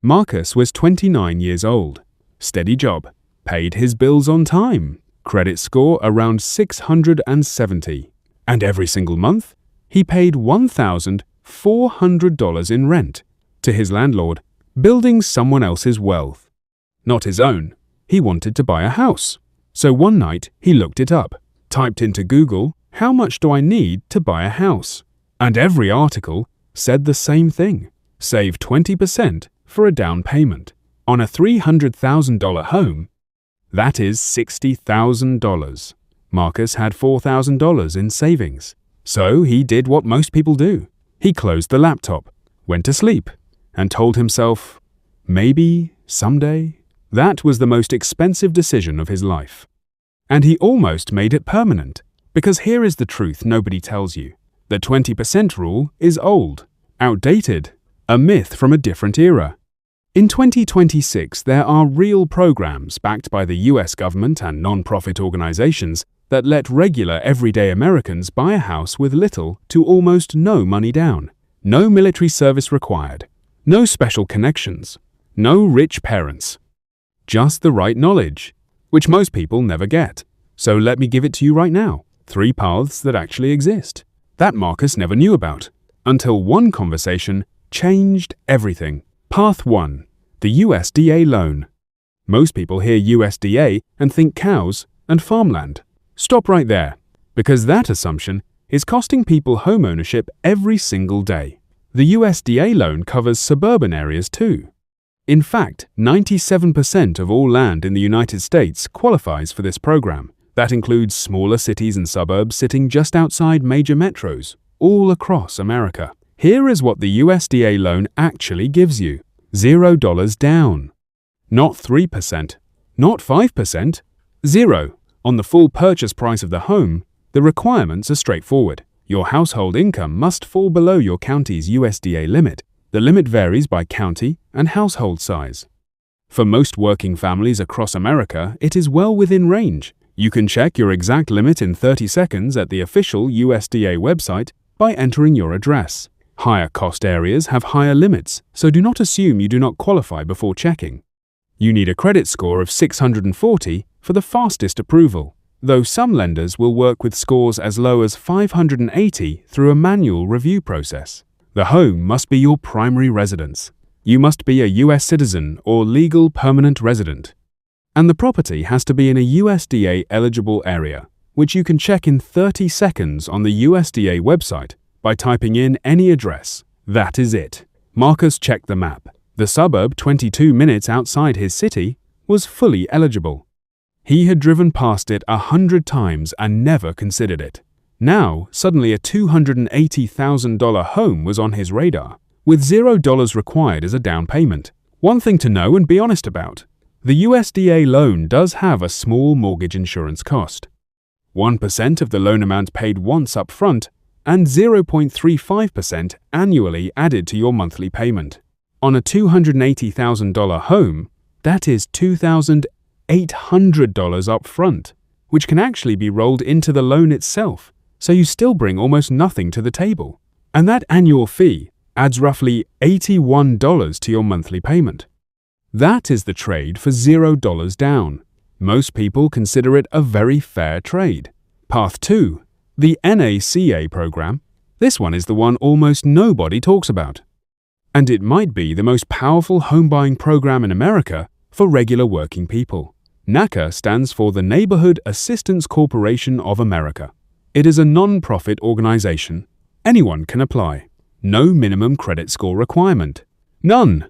Marcus was 29 years old, steady job, paid his bills on time, credit score around 670, and every single month he paid $1,400 in rent to his landlord, building someone else's wealth. Not his own. He wanted to buy a house. So one night he looked it up, typed into Google, "How much do I need to buy a house?" And every article said the same thing. Save 20% for a down payment on a $300,000 home. That is $60,000. Marcus had $4,000 in savings. So he did what most people do. He closed the laptop, went to sleep, and told himself, maybe, someday. That was the most expensive decision of his life. And he almost made it permanent, because here is the truth nobody tells you. The 20% rule is old, outdated, a myth from a different era. In 2026, there are real programs backed by the US government and non-profit organizations that let regular everyday Americans buy a house with little to almost no money down. No military service required. No special connections. No rich parents. Just the right knowledge, which most people never get. So let me give it to you right now. 3 paths that actually exist, that Marcus never knew about, until one conversation changed everything. Path 1. The USDA loan. Most people hear USDA and think cows and farmland. Stop right there, because that assumption is costing people homeownership every single day. The USDA loan covers suburban areas too. In fact, 97% of all land in the United States qualifies for this program. That includes smaller cities and suburbs sitting just outside major metros, all across America. Here is what the USDA loan actually gives you. $0 down. Not 3%, not 5%, 0. On the full purchase price of the home, the requirements are straightforward. Your household income must fall below your county's USDA limit. The limit varies by county and household size. For most working families across America, it is well within range. You can check your exact limit in 30 seconds at the official USDA website by entering your address. Higher cost areas have higher limits, so do not assume you do not qualify before checking. You need a credit score of 640 for the fastest approval, though some lenders will work with scores as low as 580 through a manual review process. The home must be your primary residence. You must be a US citizen or legal permanent resident. And the property has to be in a USDA-eligible area, which you can check in 30 seconds on the USDA website by typing in any address. That is it. Marcus checked the map. The suburb 22 minutes outside his city was fully eligible. He had driven past it 100 times and never considered it. Now, suddenly a $280,000 home was on his radar, with $0 required as a down payment. One thing to know and be honest about. The USDA loan does have a small mortgage insurance cost. 1% of the loan amount paid once up front and 0.35% annually added to your monthly payment. On a $280,000 home, that is $2,800 up front, which can actually be rolled into the loan itself, so you still bring almost nothing to the table. And that annual fee adds roughly $81 to your monthly payment. That is the trade for $0 down. Most people consider it a very fair trade. Path 2. The NACA program. This one is the one almost nobody talks about. And it might be the most powerful home buying program in America for regular working people. NACA stands for the Neighborhood Assistance Corporation of America. It is a non-profit organization. Anyone can apply. No minimum credit score requirement. None.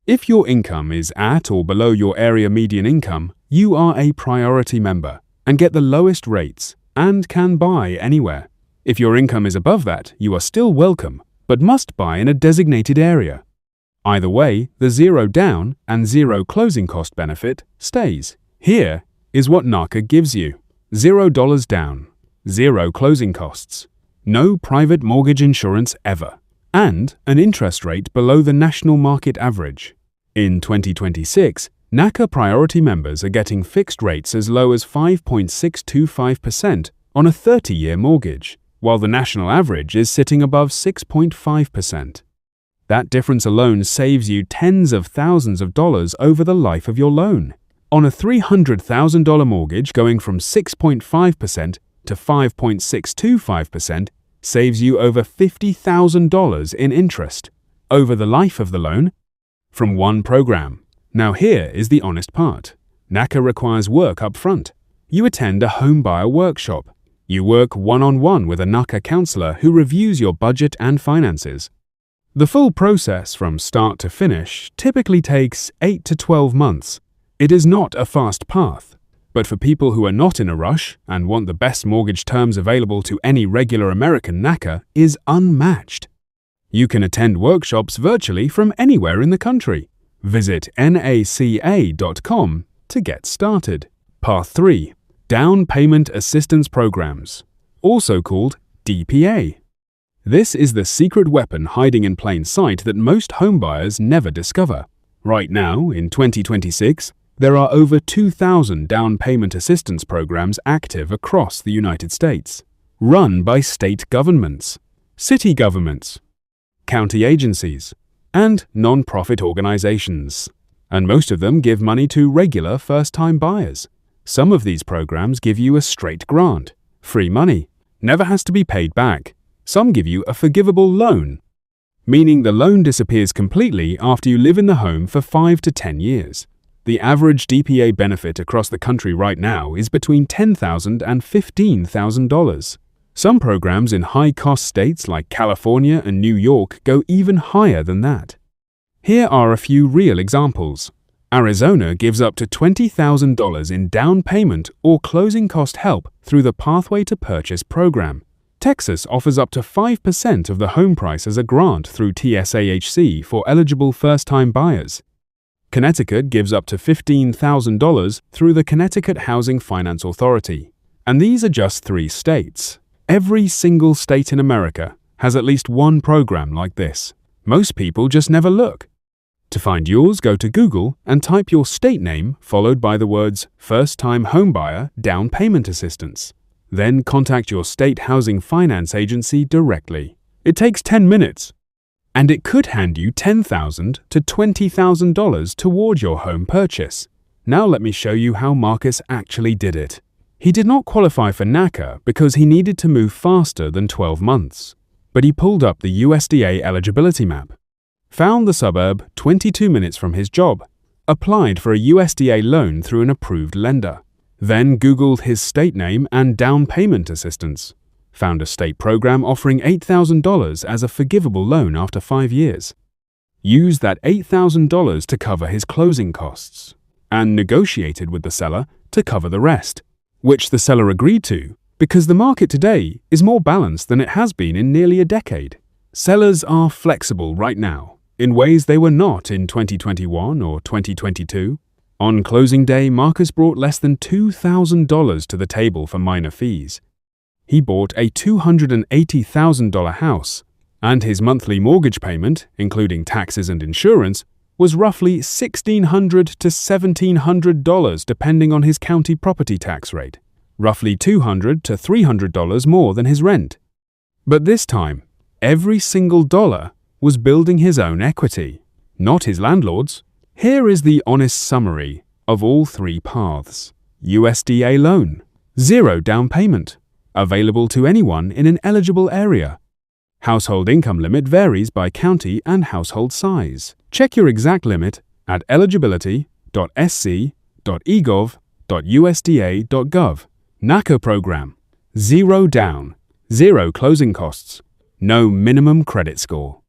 If your income is at or below your area median income, you are a priority member and get the lowest rates and can buy anywhere. If your income is above that, you are still welcome, but must buy in a designated area. Either way, the $0 down and $0 closing cost benefit stays. Here is what NACA gives you. $0 down, $0 closing costs, no private mortgage insurance ever, and an interest rate below the national market average. In 2026, NACA priority members are getting fixed rates as low as 5.625% on a 30-year mortgage, while the national average is sitting above 6.5%. That difference alone saves you tens of thousands of dollars over the life of your loan. On a $300,000 mortgage, going from 6.5% to 5.625% saves you over $50,000 in interest over the life of the loan from one program. Now here is the honest part. NACA requires work up front. You attend a home buyer workshop. You work one-on-one with a NACA counselor who reviews your budget and finances. The full process from start to finish typically takes 8 to 12 months. It is not a fast path, but for people who are not in a rush and want the best mortgage terms available to any regular American NACA is unmatched. You can attend workshops virtually from anywhere in the country. Visit naca.com to get started. Path 3. Down Payment Assistance Programs, also called DPA. This is the secret weapon hiding in plain sight that most homebuyers never discover. Right now, in 2026, there are over 2,000 down payment assistance programs active across the United States, run by state governments, city governments, county agencies, and non-profit organizations. And most of them give money to regular first-time buyers. Some of these programs give you a straight grant, free money, never has to be paid back. Some give you a forgivable loan, meaning the loan disappears completely after you live in the home for 5 to 10 years. The average DPA benefit across the country right now is between $10,000 and $15,000. Some programs in high-cost states like California and New York go even higher than that. Here are a few real examples. Arizona gives up to $20,000 in down payment or closing cost help through the Pathway to Purchase program. Texas offers up to 5% of the home price as a grant through TSAHC for eligible first-time buyers. Connecticut gives up to $15,000 through the Connecticut Housing Finance Authority. And these are just 3 states. Every single state in America has at least one program like this. Most people just never look. To find yours, go to Google and type your state name followed by the words First-Time Homebuyer Down Payment Assistance. Then contact your state housing finance agency directly. It takes 10 minutes, and it could hand you $10,000 to $20,000 toward your home purchase. Now let me show you how Marcus actually did it. He did not qualify for NACA because he needed to move faster than 12 months. But he pulled up the USDA eligibility map, found the suburb 22 minutes from his job, applied for a USDA loan through an approved lender. Then Googled his state name and down payment assistance, found a state program offering $8,000 as a forgivable loan after 5 years, used that $8,000 to cover his closing costs, and negotiated with the seller to cover the rest, which the seller agreed to because the market today is more balanced than it has been in nearly a decade. Sellers are flexible right now in ways they were not in 2021 or 2022. On closing day, Marcus brought less than $2,000 to the table for minor fees. He bought a $280,000 house, and his monthly mortgage payment, including taxes and insurance, was roughly $1,600 to $1,700 depending on his county property tax rate, roughly $200 to $300 more than his rent. But this time, every single dollar was building his own equity, not his landlord's. Here is the honest summary of all 3 paths. USDA loan, 0 down payment, available to anyone in an eligible area. Household income limit varies by county and household size. Check your exact limit at eligibility.sc.egov.usda.gov. NACA program, 0 down, 0 closing costs, no minimum credit score,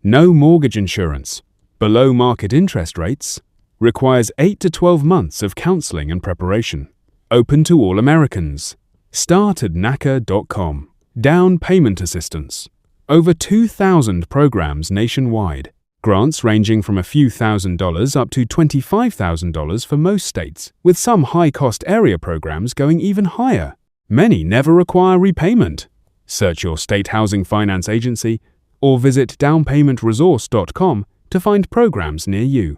no mortgage insurance, below market interest rates, requires 8 to 12 months of counseling and preparation. Open to all Americans. Start at naca.com. Down payment assistance. Over 2,000 programs nationwide. Grants ranging from a few $1,000s up to $25,000 for most states, with some high-cost area programs going even higher. Many never require repayment. Search your state housing finance agency or visit downpaymentresource.com to find programs near you.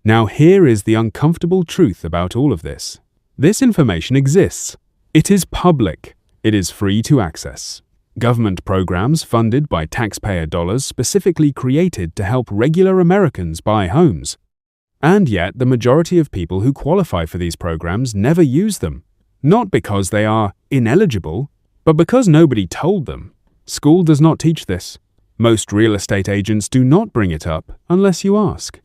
Now here is the uncomfortable truth about all of this. This information exists. It is public. It is free to access. Government programs funded by taxpayer dollars specifically created to help regular Americans buy homes. And yet, the majority of people who qualify for these programs never use them, not because they are ineligible, but because nobody told them. School does not teach this. Most real estate agents do not bring it up unless you ask.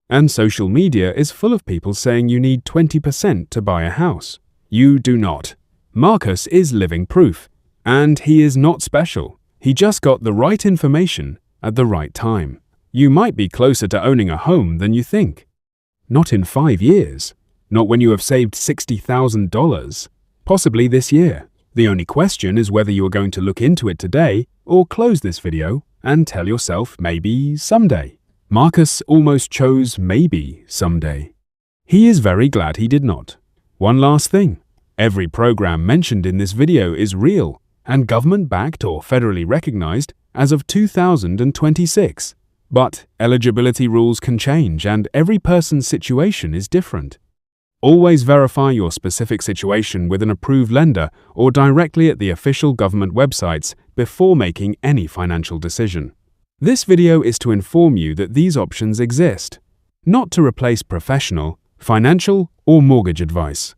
And social media is full of people saying you need 20% to buy a house. You do not. Marcus is living proof. And he is not special. He just got the right information at the right time. You might be closer to owning a home than you think. Not in 5 years. Not when you have saved $60,000. Possibly this year. The only question is whether you are going to look into it today or close this video and tell yourself maybe someday. Marcus almost chose maybe someday. He is very glad he did not. One last thing. Every program mentioned in this video is real and government-backed or federally recognized as of 2026. But eligibility rules can change and every person's situation is different. Always verify your specific situation with an approved lender or directly at the official government websites before making any financial decision. This video is to inform you that these options exist, not to replace professional, financial, or mortgage advice.